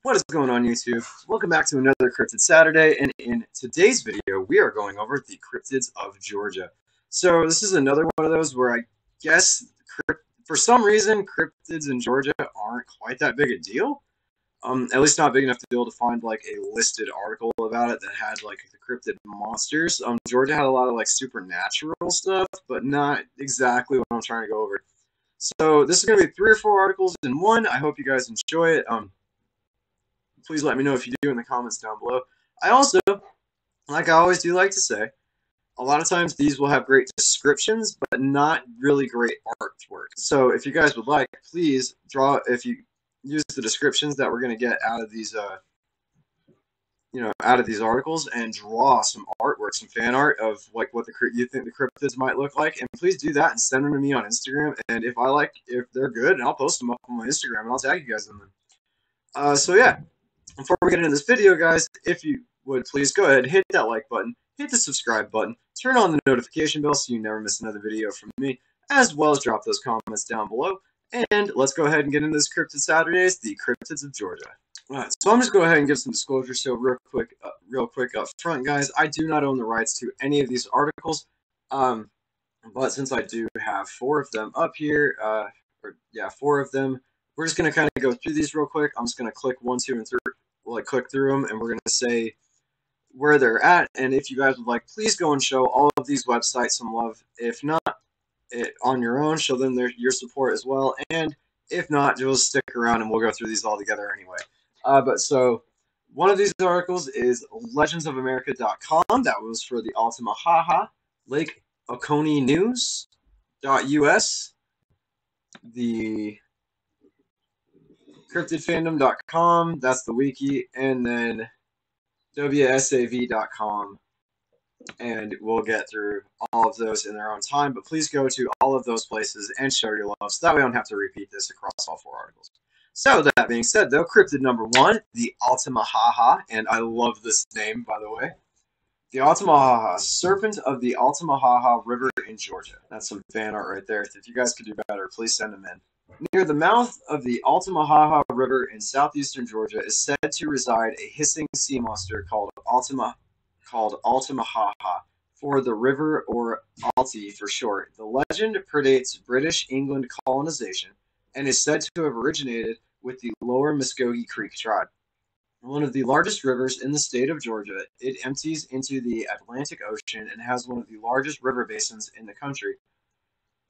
What is going on, YouTube? Welcome back to another Cryptid Saturday, and in today's video, we are going over the Cryptids of Georgia. So this is another one of those where I guess, for some reason, cryptids in Georgia aren't quite that big a deal. At least not big enough to be able to find like a listed article about it that had like the cryptid monsters. Georgia had a lot of like supernatural stuff, but not exactly what I'm trying to go over. So this is going to be 3 or 4 articles in one. I hope you guys enjoy it. Please let me know if you do in the comments down below. I also, like I always do like to say, a lot of times these will have great descriptions, but not really great artwork. So if you guys would like, please draw, if you use the descriptions that we're going to get out of these, out of these articles, and draw some artwork, some fan art of like what you think the cryptids might look like, and please do that and send them to me on Instagram. And if they're good, I'll post them up on my Instagram and I'll tag you guys in them. So yeah. Before we get into this video, guys, if you would please go ahead and hit that like button, hit the subscribe button, turn on the notification bell so you never miss another video from me, as well as drop those comments down below. And let's go ahead and get into this Cryptid Saturdays, the Cryptids of Georgia. Alright, so I'm just going to go ahead and give some disclosure. So real quick up front, guys, I do not own the rights to any of these articles, but since I do have 4 of them up here, 4 of them, we're just going to kind of go through these real quick. I'm just going to click 1, 2, and 3. We'll click through them, and we're going to say where they're at. And if you guys would like, please go and show all of these websites some love. If not, on your own, show them your support as well. And if not, just stick around and we'll go through these all together anyway. So one of these articles is legendsofamerica.com. That was for the Altamaha, Lake Oconee News.us. The cryptidfandom.com, that's the wiki, and then wsav.com, and we'll get through all of those in their own time, but please go to all of those places and show your love so that we don't have to repeat this across all 4 articles. So that being said, though, cryptid number 1, the Altamaha, and I love this name, by the way. The Altamaha, serpent of the Altamaha River in Georgia. That's some fan art right there. If you guys could do better, please send them in. Near the mouth of the Altamaha River in southeastern Georgia is said to reside a hissing sea monster called Altamaha for the river, or Alti for short. The legend predates British England colonization and is said to have originated with the Lower Muskogee Creek tribe. One of the largest rivers in the state of Georgia, it empties into the Atlantic Ocean and has one of the largest river basins in the country.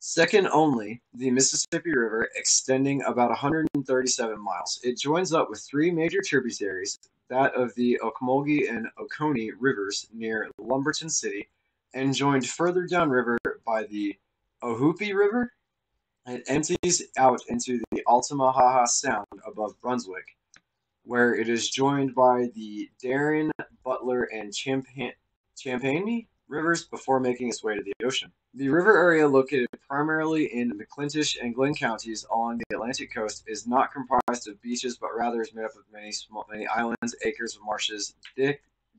Second only the Mississippi River, extending about 137 miles. It joins up with 3 major tributaries, that of the Ocmulgee and Oconee rivers near Lumberton City, and joined further downriver by the Ohoopee River. It empties out into the Altamaha Sound above Brunswick, where it is joined by the Darien, Butler, and Champaign rivers before making its way to the ocean. The river area, located primarily in McClintock and Glenn counties along the Atlantic coast, is not comprised of beaches, but rather is made up of many islands, acres of marshes,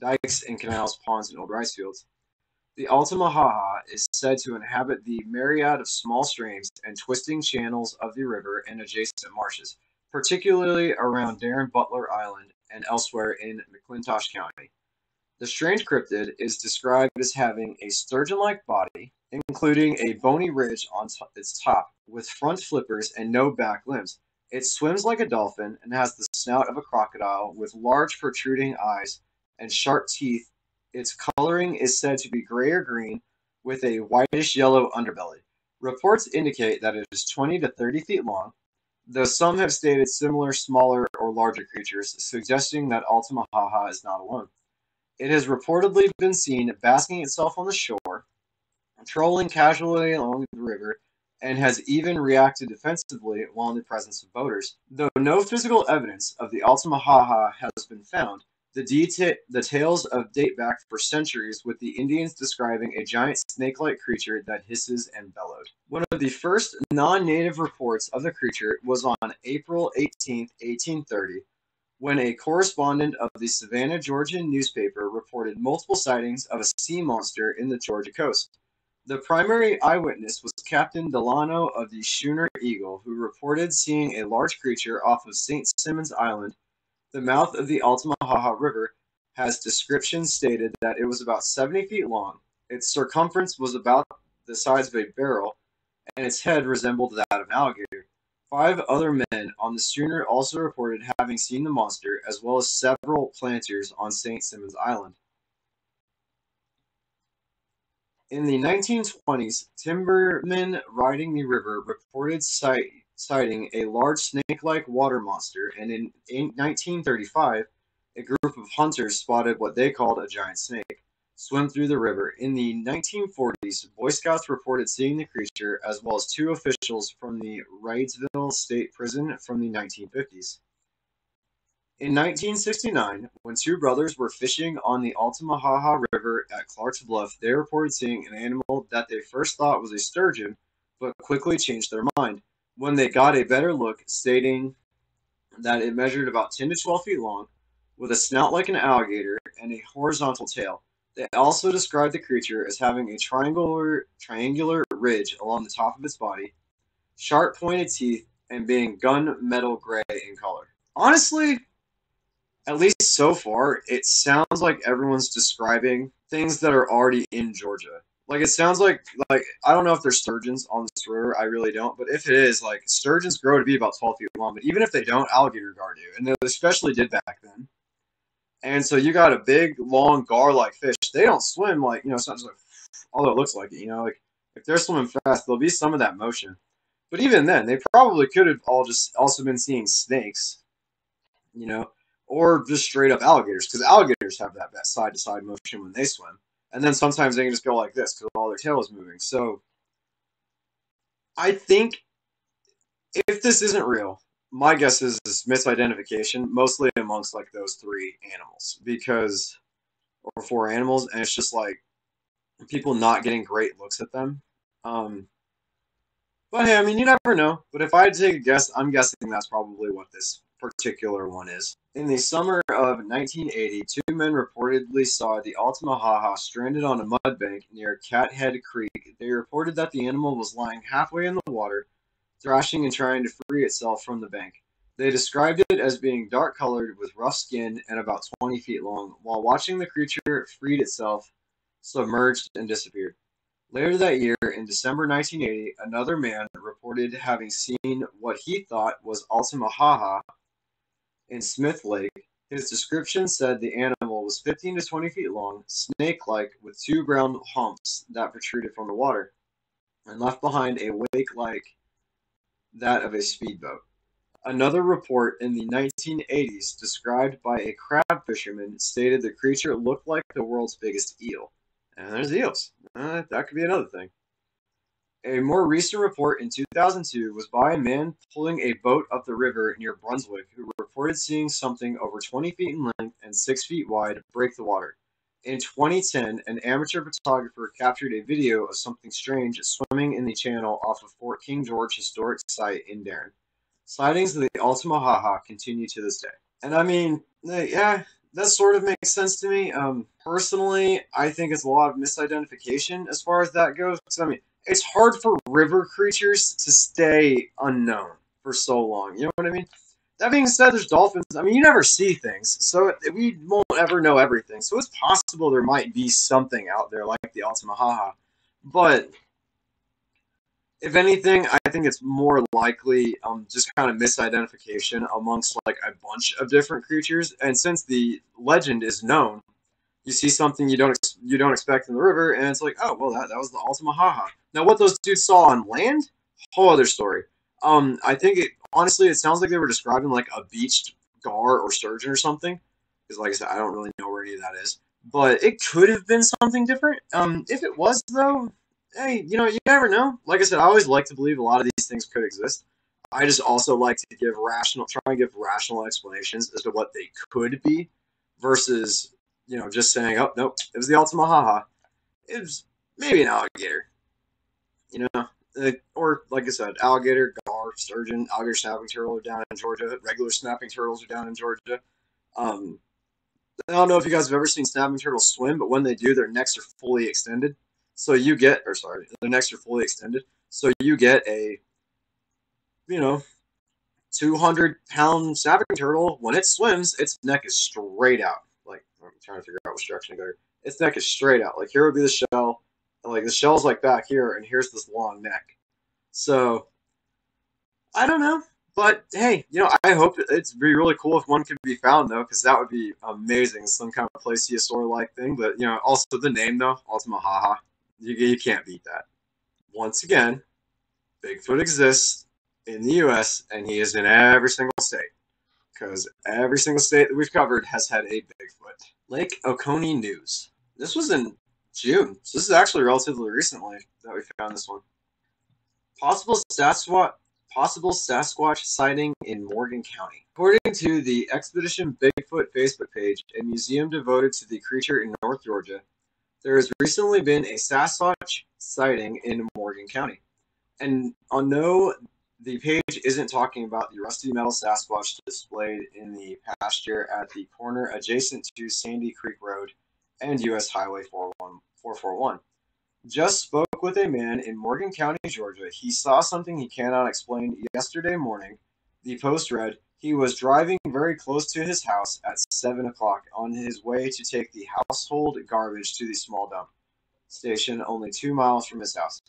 dikes, and canals, ponds, and old rice fields. The Altamaha is said to inhabit the myriad of small streams and twisting channels of the river and adjacent marshes, particularly around Darien Butler Island and elsewhere in McClintock County. The strange cryptid is described as having a sturgeon-like body, including a bony ridge on its top, with front flippers and no back limbs. It swims like a dolphin and has the snout of a crocodile, with large protruding eyes and sharp teeth. Its coloring is said to be gray or green, with a whitish-yellow underbelly. Reports indicate that it is 20 to 30 feet long, though some have stated similar smaller or larger creatures, suggesting that Altamaha is not alone. It has reportedly been seen basking itself on the shore, trolling casually along the river, and has even reacted defensively while in the presence of boaters. Though no physical evidence of the Altamaha has been found, the tales date back for centuries, with the Indians describing a giant snake-like creature that hisses and bellowed. One of the first non-native reports of the creature was on April 18, 1830, when a correspondent of the Savannah, Georgia newspaper reported multiple sightings of a sea monster in the Georgia coast. The primary eyewitness was Captain Delano of the schooner Eagle, who reported seeing a large creature off of St. Simons Island. The mouth of the Altamaha River has descriptions stated that it was about 70 feet long, its circumference was about the size of a barrel, and its head resembled that of an alligator. Five other men on the schooner also reported having seen the monster, as well as several planters on St. Simons Island. In the 1920s, timbermen riding the river reported sighting a large snake-like water monster, and in 1935, a group of hunters spotted what they called a giant snake swim through the river. In the 1940s, Boy Scouts reported seeing the creature, as well as two officials from the Wrightsville State Prison from the 1950s. In 1969, when two brothers were fishing on the Altamaha River at Clark's Bluff, they reported seeing an animal that they first thought was a sturgeon, but quickly changed their mind when they got a better look, stating that it measured about 10 to 12 feet long, with a snout like an alligator and a horizontal tail. They also described the creature as having a triangular ridge along the top of its body, sharp pointed teeth, and being gunmetal gray in color. Honestly, at least so far, it sounds like everyone's describing things that are already in Georgia. Like it sounds like I don't know if there's sturgeons on this river. I really don't. But if it is, like sturgeons grow to be about 12 feet long. But even if they don't, alligator gar do, and they especially did back then. And so you got a big, long gar-like fish. They don't swim like something like, although it looks like it. Like if they're swimming fast, there'll be some of that motion. But even then, they probably could have all just also been seeing snakes. You know, or just straight up alligators, because alligators have that side to side motion when they swim, and then sometimes they can just go like this because all their tail is moving. So I think if this isn't real, my guess is misidentification, mostly amongst like those three animals, because or four animals, and it's just like people not getting great looks at them. Um, but hey, I mean, you never know. But if I had to take a guess, I'm guessing that's probably what this particular one is. In the summer of 1980, two men reportedly saw the Altamaha stranded on a mud bank near Cathead Creek. They reported that the animal was lying halfway in the water, thrashing and trying to free itself from the bank. They described it as being dark colored with rough skin and about 20 feet long. While watching the creature freed itself, submerged and disappeared. Later that year, in December 1980, another man reported having seen what he thought was Altamaha in Smith Lake. His description said the animal was 15 to 20 feet long, snake-like, with two brown humps that protruded from the water, and left behind a wake like that of a speedboat. Another report in the 1980s, described by a crab fisherman, stated the creature looked like the world's biggest eel. And there's eels. That could be another thing. A more recent report in 2002 was by a man pulling a boat up the river near Brunswick who reported seeing something over 20 feet in length and 6 feet wide break the water. In 2010, an amateur photographer captured a video of something strange swimming in the channel off of Fort King George Historic Site in Darien. Sightings of the Altamaha continue to this day. And I mean, yeah, that sort of makes sense to me. Personally, I think it's a lot of misidentification as far as that goes. Because, I mean, it's hard for river creatures to stay unknown for so long. You know what I mean? That being said, there's dolphins. I mean, you never see things, so we won't ever know everything. So it's possible there might be something out there like the Altamaha. But if anything, I think it's more likely just kind of misidentification amongst like a bunch of different creatures. And since the legend is known, you see something you don't expect in the river, and it's like, oh well, that was the Altamaha. Now, what those dudes saw on land, whole other story. I think honestly, it sounds like they were describing like a beached gar or sturgeon or something. Because, like I said, I don't really know where any of that is, but it could have been something different. If it was though, hey, you never know. Like I said, I always like to believe a lot of these things could exist. I just also like to try and give rational explanations as to what they could be, versus just saying, oh nope, it was the Altamaha. It was maybe an alligator. Or like I said, alligator, gar, sturgeon, alligator snapping turtle are down in Georgia. Regular snapping turtles are down in Georgia. Um, I don't know if you guys have ever seen snapping turtles swim, but when they do, their necks are fully extended. So you get, or sorry, their necks are fully extended. So you get a, you know, 200-pound snapping turtle, when it swims, its neck is straight out. Like, I'm trying to figure out which direction to go. Its neck is straight out. Like, here would be the shell, and like the shell's like back here, and here's this long neck. So I don't know. But hey, I hope it'd be really cool if one could be found though, because that would be amazing. Some kind of plesiosaur like thing. But also the name though, Ultima Haha. You can't beat that. Once again, Bigfoot exists in the U.S. and he is in every single state, because every single state that we've covered has had a Bigfoot. Lake Oconee news. This was in June, so this is actually relatively recently that we found this one. Possible Sasquatch sighting in Morgan County. According to the Expedition Bigfoot Facebook page, a museum devoted to the creature in North Georgia, there has recently been a Sasquatch sighting in Morgan County. And no, the page isn't talking about the rusty metal Sasquatch displayed in the pasture at the corner adjacent to Sandy Creek Road and U.S. Highway 441. Just spoke with a man in Morgan County, Georgia. He saw something he cannot explain yesterday morning. The post read, he was driving very close to his house at 7 o'clock on his way to take the household garbage to the small dump station only 2 miles from his house.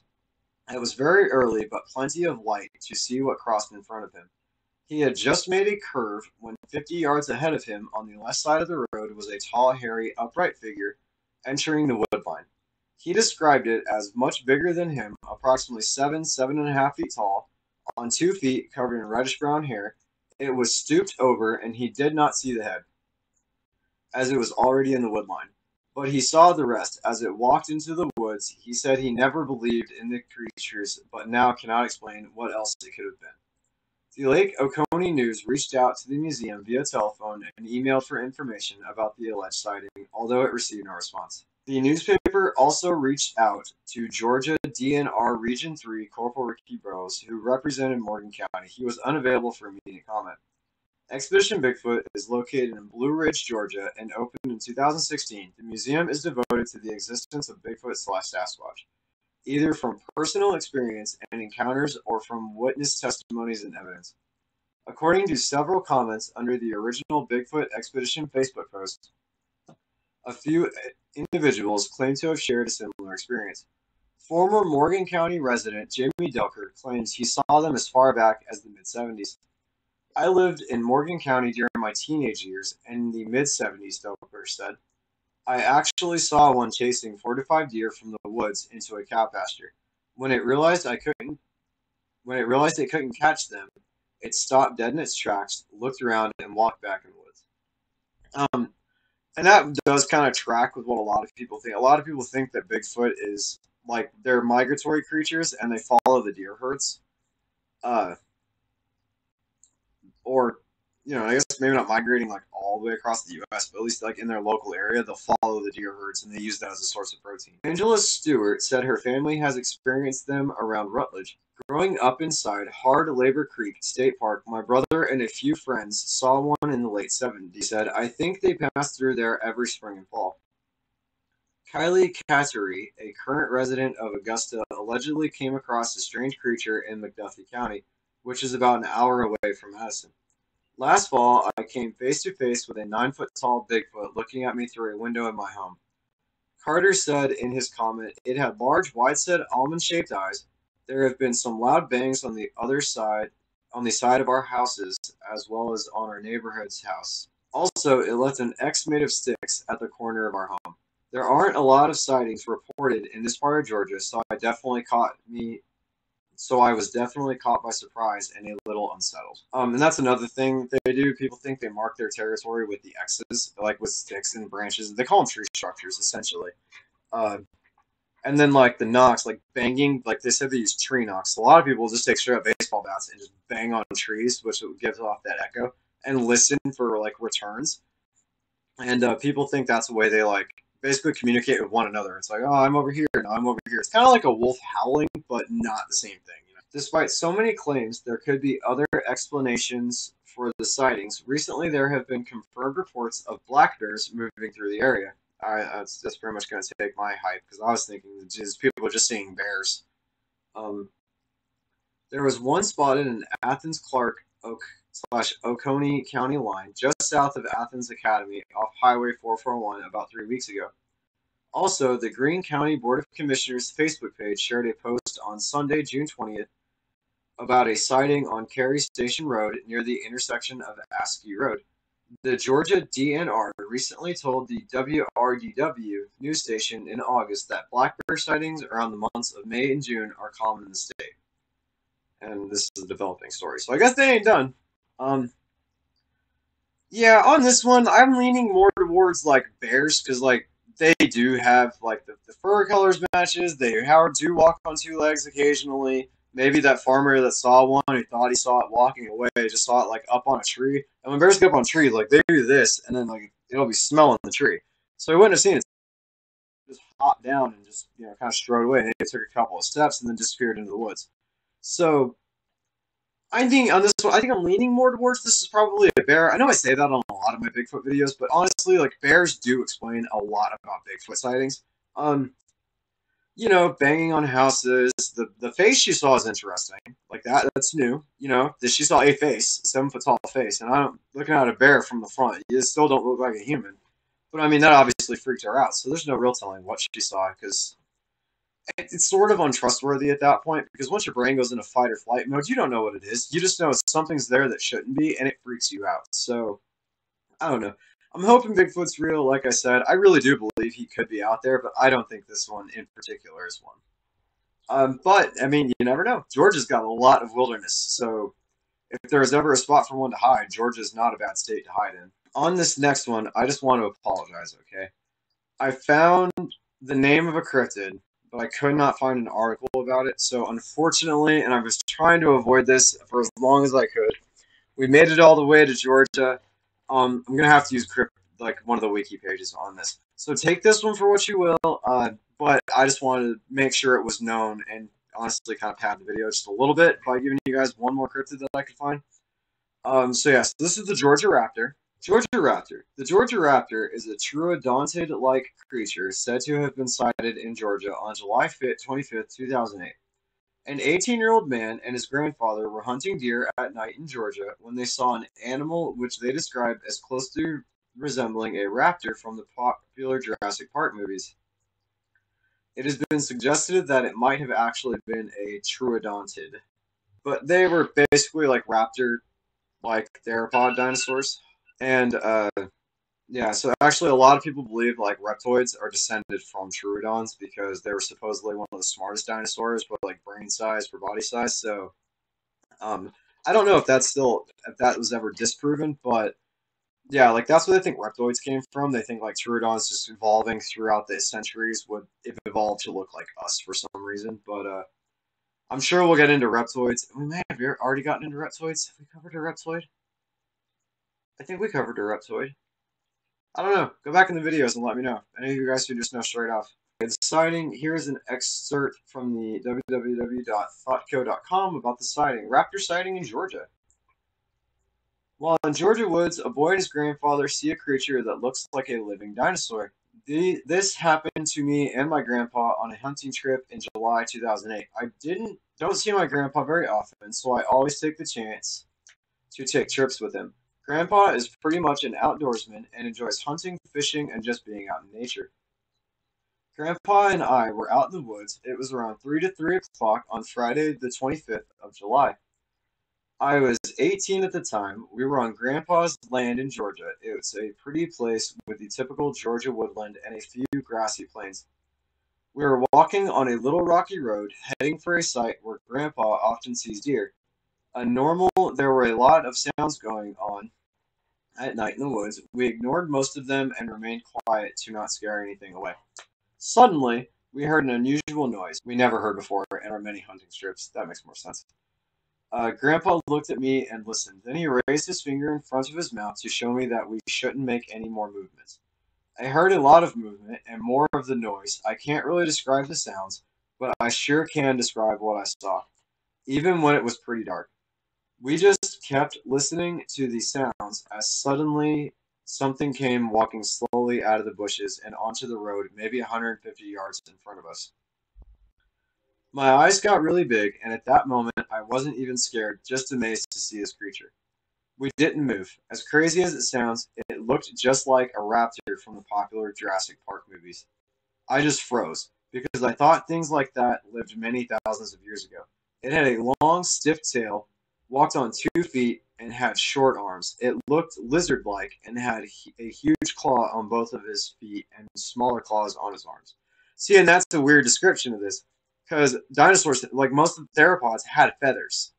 It was very early, but plenty of light to see what crossed in front of him. He had just made a curve when 50 yards ahead of him on the left side of the road was a tall, hairy, upright figure entering the woodline. He described it as much bigger than him, approximately 7.5 feet tall, on 2 feet, covered in reddish-brown hair. It was stooped over, and he did not see the head, as it was already in the woodline. But he saw the rest. As it walked into the woods, he said he never believed in the creatures, but now cannot explain what else it could have been. The Lake Oconee News reached out to the museum via telephone and emailed for information about the alleged sighting, although it received no response. The newspaper also reached out to Georgia DNR Region 3 Corporal Ricky Burrows, who represented Morgan County. He was unavailable for immediate comment. Expedition Bigfoot is located in Blue Ridge, Georgia, and opened in 2016. The museum is devoted to the existence of Bigfoot/Sasquatch, either from personal experience and encounters or from witness testimonies and evidence. According to several comments under the original Bigfoot Expedition Facebook post, a few individuals claim to have shared a similar experience. Former Morgan County resident Jimmy Delker claims he saw them as far back as the mid-70s. I lived in Morgan County during my teenage years in the mid-70s, Delker said. I actually saw one chasing 4 to 5 deer from the woods into a cow pasture. When it realized it couldn't catch them, it stopped dead in its tracks, looked around, and walked back in the woods. And that does kind of track with what a lot of people think. A lot of people think that Bigfoot is like they're migratory creatures and they follow the deer herds. Or I guess maybe not migrating like all the way across the U.S., but at least like in their local area, they'll follow the deer herds and they use that as a source of protein. Angela Stewart said her family has experienced them around Rutledge. Growing up inside Hard Labor Creek State Park, my brother and a few friends saw one in the late 70s. He said, I think they pass through there every spring and fall. Kylie Cattery, a current resident of Augusta, allegedly came across a strange creature in McDuffie County, which is about an hour away from Madison. Last fall, I came face to face with a 9-foot-tall Bigfoot looking at me through a window in my home. Carter said in his comment, it had large, wide-set, almond-shaped eyes. There have been some loud bangs on the side of our houses, as well as on our neighborhood's house. Also, it left an X made of sticks at the corner of our home. There aren't a lot of sightings reported in this part of Georgia, so I was definitely caught by surprise and a little unsettled. And that's another thing they do. People think they mark their territory with the X's, like with sticks and branches. They call them tree structures, essentially. And then like the knocks, like banging, like they said they use tree knocks. A lot of people just take straight up baseball bats and just bang on trees, which gives off that echo, and listen for like returns. And people think that's the way they like basically communicate with one another. It's like, oh, I'm over here, no, I'm over here. It's kind of like a wolf howling, but not the same thing. Despite so many claims, there could be other explanations for the sightings. Recently, there have been confirmed reports of black bears moving through the area. That's pretty much going to take my hype, because I was thinking just people just seeing bears. There was one spotted in Athens Clark, Oconee County line just south of Athens Academy off Highway 441 about 3 weeks ago. Also, the Greene County Board of Commissioners Facebook page shared a post on Sunday, June 20th, about a sighting on Cary Station Road near the intersection of Askew Road. The Georgia DNR recently told the WRDW news station in August that black bear sightings around the months of May and June are common in the state. And this is a developing story, so I guess they ain't done. Yeah, on this one, I'm leaning more towards like bears because like they do have like the fur colors matches. They do walk on two legs occasionally. Maybe that farmer that saw one who thought he saw it walking away just saw it like up on a tree. And when bears get up on trees, like they do this, and then like it'll be smelling the tree. So he wouldn't have seen it. Just hopped down and just kind of strode away. And it took a couple of steps and then disappeared into the woods. So I think on this one, I think I'm leaning more towards this is probably a bear. I know I say that on a lot of my Bigfoot videos, but honestly, like bears do explain a lot about Bigfoot sightings. Um, banging on houses. The face she saw is interesting. Like that's new. That she saw a face, 7 foot tall face, and I'm looking at a bear from the front. You still don't look like a human. But I mean, that obviously freaked her out. So there's no real telling what she saw because it's sort of untrustworthy at that point because once your brain goes into fight or flight mode, you don't know what it is. You just know something's there that shouldn't be, and it freaks you out. So, I don't know. I'm hoping Bigfoot's real, like I said. I really do believe he could be out there, but I don't think this one in particular is one. But, I mean, you never know. Georgia's got a lot of wilderness, so if there's ever a spot for one to hide, Georgia's not a bad state to hide in. On this next one, I just want to apologize, okay? I found the name of a cryptid, but I could not find an article about it. So unfortunately, and I was trying to avoid this for as long as I could, we made it all the way to Georgia. I'm gonna have to use like one of the wiki pages on this. So take this one for what you will. But I just wanted to make sure it was known and honestly kind of pad the video just a little bit by giving you guys one more cryptid that I could find. So yes, this is the Georgia Raptor. Georgia Raptor. The Georgia Raptor is a troodontid-like creature said to have been sighted in Georgia on July 25th, 2008. An 18-year-old man and his grandfather were hunting deer at night in Georgia when they saw an animal which they described as closely resembling a raptor from the popular Jurassic Park movies. It has been suggested that it might have actually been a troodontid, but they were basically like raptor-like theropod dinosaurs. And yeah, so actually a lot of people believe like reptoids are descended from Troodons because they were supposedly one of the smartest dinosaurs, but like brain size for body size. So I don't know if that was ever disproven, but yeah, like that's where they think reptoids came from. They think like Troodons just evolving throughout the centuries would evolve to look like us for some reason. But I'm sure we'll get into reptoids. We may have already gotten into reptoids. Have we covered a reptoid? I think we covered a reptoid. I don't know. Go back in the videos and let me know. Any of you guys who just know straight off. The sighting, here's an excerpt from the www.thoughtco.com about the sighting. Raptor sighting in Georgia. While in Georgia woods, a boy and his grandfather see a creature that looks like a living dinosaur. This happened to me and my grandpa on a hunting trip in July 2008. I don't see my grandpa very often, so I always take the chance to take trips with him. Grandpa is pretty much an outdoorsman and enjoys hunting, fishing, and just being out in nature. Grandpa and I were out in the woods. It was around 3 to 3 o'clock on Friday, the 25th of July. I was 18 at the time. We were on Grandpa's land in Georgia. It was a pretty place with the typical Georgia woodland and a few grassy plains. We were walking on a little rocky road, heading for a site where Grandpa often sees deer. There were a lot of sounds going on at night in the woods. We ignored most of them and remained quiet to not scare anything away. Suddenly, we heard an unusual noise we never heard before in our many hunting trips. That makes more sense. Grandpa looked at me and listened. Then he raised his finger in front of his mouth to show me that we shouldn't make any more movements. I heard a lot of movement and more of the noise. I can't really describe the sounds, but I sure can describe what I saw, even when it was pretty dark. We just kept listening to the sounds as suddenly something came walking slowly out of the bushes and onto the road, maybe 150 yards in front of us. My eyes got really big, and at that moment I wasn't even scared, just amazed to see this creature. We didn't move. As crazy as it sounds, it looked just like a raptor from the popular Jurassic Park movies. I just froze, because I thought things like that lived many thousands of years ago. It had a long, stiff tail, walked on 2 feet, and had short arms. It looked lizard-like and had a huge claw on both of his feet and smaller claws on his arms. See, and that's a weird description of this, because dinosaurs, like most of the theropods, had feathers.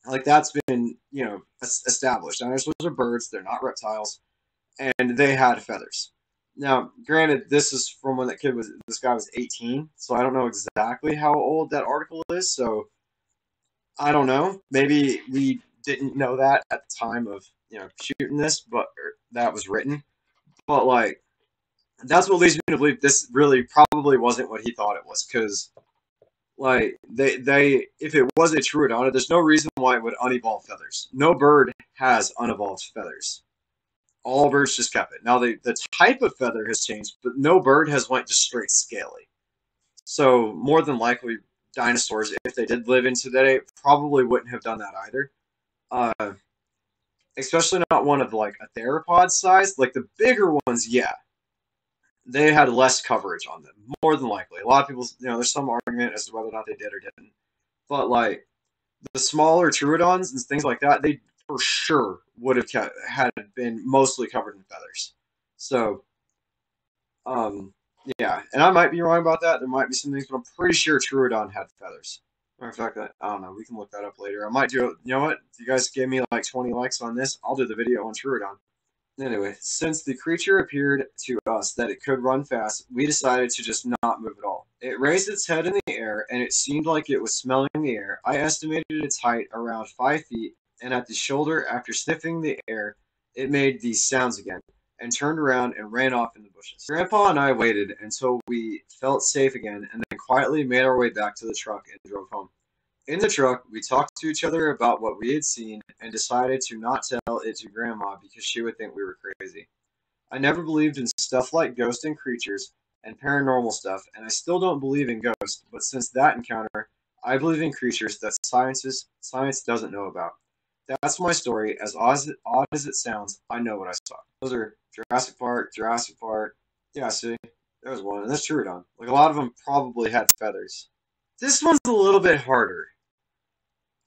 Like that's been, established. Dinosaurs are birds; they're not reptiles, and they had feathers. Now, granted, this is from when this guy was 18, so I don't know exactly how old that article is. So I don't know. Maybe we didn't know that at the time of shooting this, but that was written. But like that's what leads me to believe this really probably wasn't what he thought it was, because like they if it was a Troodon, there's no reason why it would unevolve feathers. No bird has unevolved feathers. All birds just kept it. Now the type of feather has changed, but no bird has went just straight scaly. So more than likely, dinosaurs, if they did live into today, probably wouldn't have done that either. Uh, Especially not one of like a theropod size. Like the bigger ones, yeah, they had less coverage on them. More than likely, a lot of people, there's some argument as to whether or not they did or didn't. But like the smaller Troodons and things like that, they for sure would have had been mostly covered in feathers. So, um, yeah, and I might be wrong about that. There might be some things, but I'm pretty sure Troodon had feathers. Matter of fact, I don't know. We can look that up later. I might do it. You know what? If you guys give me like 20 likes on this, I'll do the video on Troodon. Anyway, since the creature appeared to us that it could run fast, we decided to just not move at all. It raised its head in the air, and it seemed like it was smelling the air. I estimated its height around 5 feet, and at the shoulder, after sniffing the air, it made these sounds again, and turned around and ran off in the bushes. Grandpa and I waited until we felt safe again, and then quietly made our way back to the truck and drove home. In the truck, we talked to each other about what we had seen and decided to not tell it to Grandma because she would think we were crazy. I never believed in stuff like ghosts and creatures and paranormal stuff, and I still don't believe in ghosts, but since that encounter, I believe in creatures that science doesn't know about. That's my story. As odd as it sounds, I know what I saw. Those are Jurassic Park, Jurassic Park. Yeah, see, there's one, and that's Troodon. Like a lot of them probably had feathers. This one's a little bit harder.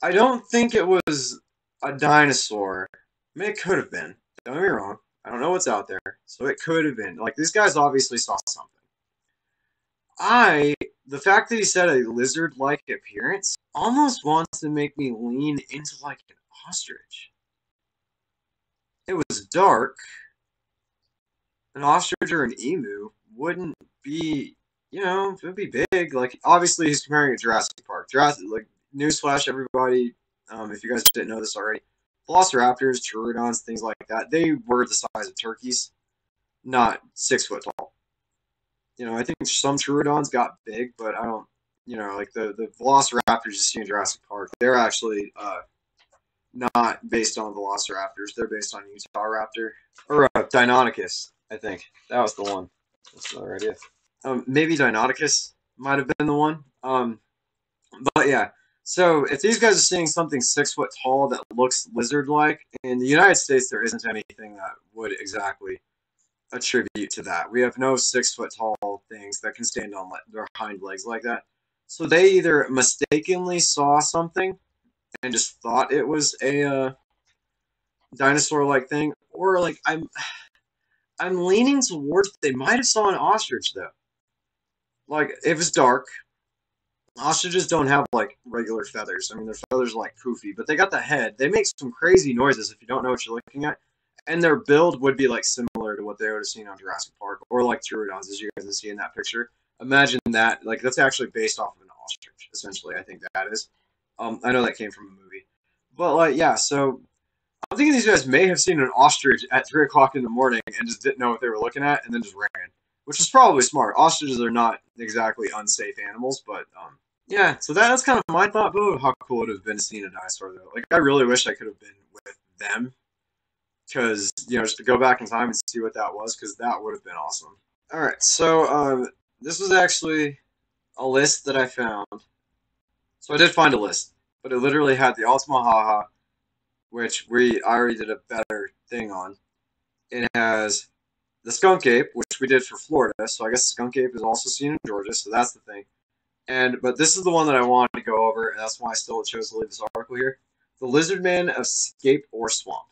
I don't think it was a dinosaur. I mean, it could have been. Don't get me wrong. I don't know what's out there, so it could have been. Like these guys obviously saw something. The fact that he said a lizard-like appearance almost wants to make me lean into like an ostrich. It was dark. An ostrich or an emu wouldn't be, it would be big. Like obviously he's comparing it to Jurassic Park. Like newsflash, everybody, if you guys didn't know this already, velociraptors, Troodons, things like that, they were the size of turkeys, not 6 foot tall. I think some Troodons got big, but I don't, like the velociraptors you see in Jurassic Park, they're actually not based on velociraptors. They're based on Utah Raptor or Deinonychus. I think that was the one. That's another idea. Maybe Deinonychus might have been the one. But yeah. So if these guys are seeing something 6 foot tall that looks lizard-like, in the United States there isn't anything that would exactly attribute to that. We have no 6 foot tall things that can stand on their hind legs like that. So they either mistakenly saw something and just thought it was a dinosaur-like thing, or like I'm leaning towards they might have saw an ostrich though. Like it was dark. Ostriches don't have like regular feathers. I mean, their feathers are like poofy, but they got the head. They make some crazy noises if you don't know what you're looking at. And their build would be like similar to what they would have seen on Jurassic Park, or like Troodons, as you guys can see in that picture. Imagine that. Like that's actually based off of an ostrich, essentially. I think that is. I know that came from a movie, but like yeah. So I'm thinking these guys may have seen an ostrich at 3 o'clock in the morning and just didn't know what they were looking at, and then just ran, which is probably smart. Ostriches are not exactly unsafe animals, but yeah, so that's kind of my thought, but how cool it would have been to see a dinosaur, though. Like, I really wish I could have been with them, because, just to go back in time and see what that was, because that would have been awesome. Alright, so, this was actually a list that I found So I did find a list, but it literally had the Ultima Haha, which I already did a better thing on. It has the skunk ape, which we did for Florida, so I guess skunk ape is also seen in Georgia, so that's the thing. But this is the one that I wanted to go over, and that's why I still chose to leave this article here. The lizard man of scape or swamp.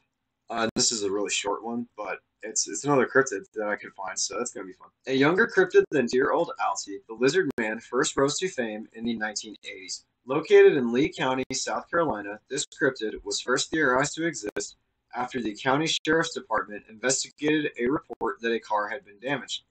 This is a really short one, but it's another cryptid that I could find, so that's gonna be fun. A younger cryptid than dear old Altie, the lizard man first rose to fame in the 1980s. Located in Lee County, South Carolina, this cryptid was first theorized to exist after the county sheriff's department investigated a report that a car had been damaged.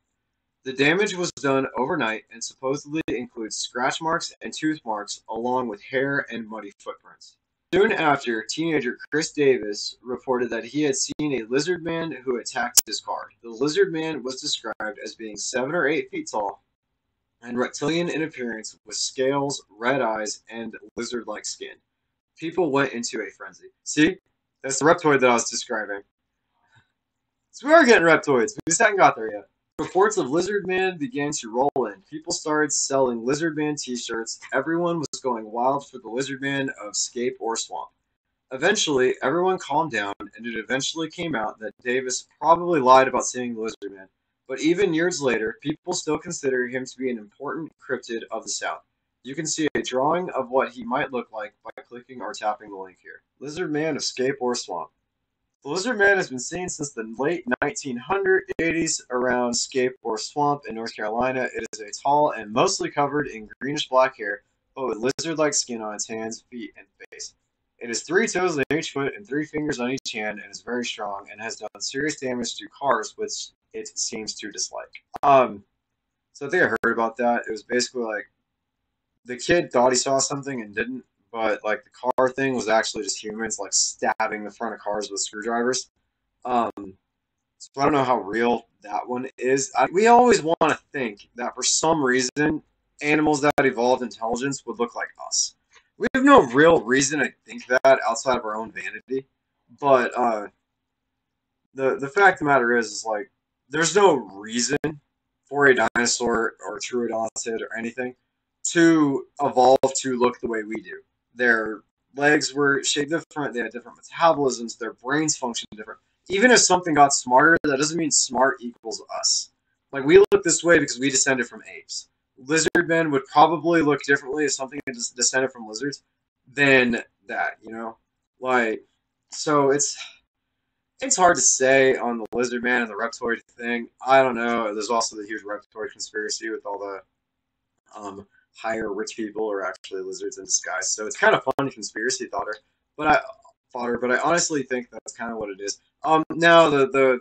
The damage was done overnight and supposedly includes scratch marks and tooth marks along with hair and muddy footprints. Soon after, teenager Chris Davis reported that he had seen a lizard man who attacked his car. The lizard man was described as being 7 or 8 feet tall and reptilian in appearance with scales, red eyes, and lizard-like skin. People went into a frenzy. See? That's the reptoid that I was describing. So we are getting reptoids. We just haven't got there yet. Reports of Lizard Man began to roll in. People started selling Lizard Man t-shirts. Everyone was going wild for the Lizard Man of Scape or Swamp. Eventually, everyone calmed down, and it eventually came out that Davis probably lied about seeing the Lizard Man. But even years later, people still consider him to be an important cryptid of the South. You can see a drawing of what he might look like by clicking or tapping the link here. Lizard Man of Scape or Swamp. The lizard man has been seen since the late 1980s around Scape or Swamp in North Carolina. It is a tall and mostly covered in greenish-black hair, but with lizard-like skin on its hands, feet, and face. It has 3 toes on each foot and 3 fingers on each hand and is very strong and has done serious damage to cars, which it seems to dislike. So I think I heard about that. It was basically like the kid thought he saw something and didn't, but like the car thing was actually just humans like stabbing the front of cars with screwdrivers. Um, so I don't know how real that one is. We always want to think that for some reason animals that evolved intelligence would look like us. We have no real reason to think that outside of our own vanity. But the fact of the matter is like there's no reason for a dinosaur or troodontid or anything to evolve to look the way we do. Their legs were shaped different. They had different metabolisms. Their brains functioned different. Even if something got smarter, that doesn't mean smart equals us. Like, we look this way because we descended from apes. Lizard men would probably look differently if something had descended from lizards than that, you know? Like, so it's hard to say on the lizard man and the reptoid thing. I don't know. There's also the huge reptoid conspiracy with all the higher rich people are actually lizards in disguise. So it's kind of fun conspiracy fodder. But I honestly think that's kind of what it is. Now the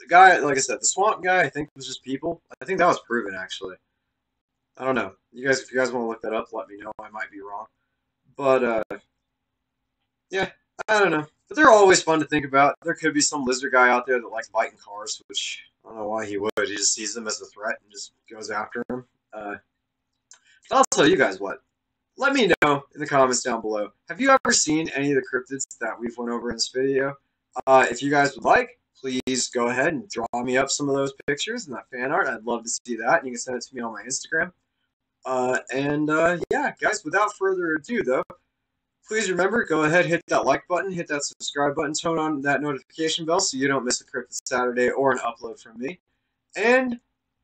guy, like I said, the swamp guy, I think was just people. I think that was proven actually. I don't know. If you guys want to look that up, let me know. I might be wrong. But yeah, I don't know. But they're always fun to think about. There could be some lizard guy out there that likes biting cars, which I don't know why he would. He just sees them as a threat and just goes after them. I'll tell you guys what. Let me know in the comments down below. Have you ever seen any of the cryptids that we've went over in this video? If you guys would like, please go ahead and draw me up some of those pictures and that fan art. I'd love to see that. And you can send it to me on my Instagram. Yeah, guys, without further ado, though, please remember, go ahead, hit that like button, hit that subscribe button, turn on that notification bell so you don't miss a Cryptid Saturday or an upload from me. And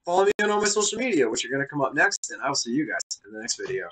follow me on all my social media, which are going to come up next, and I will see you guys in the next video.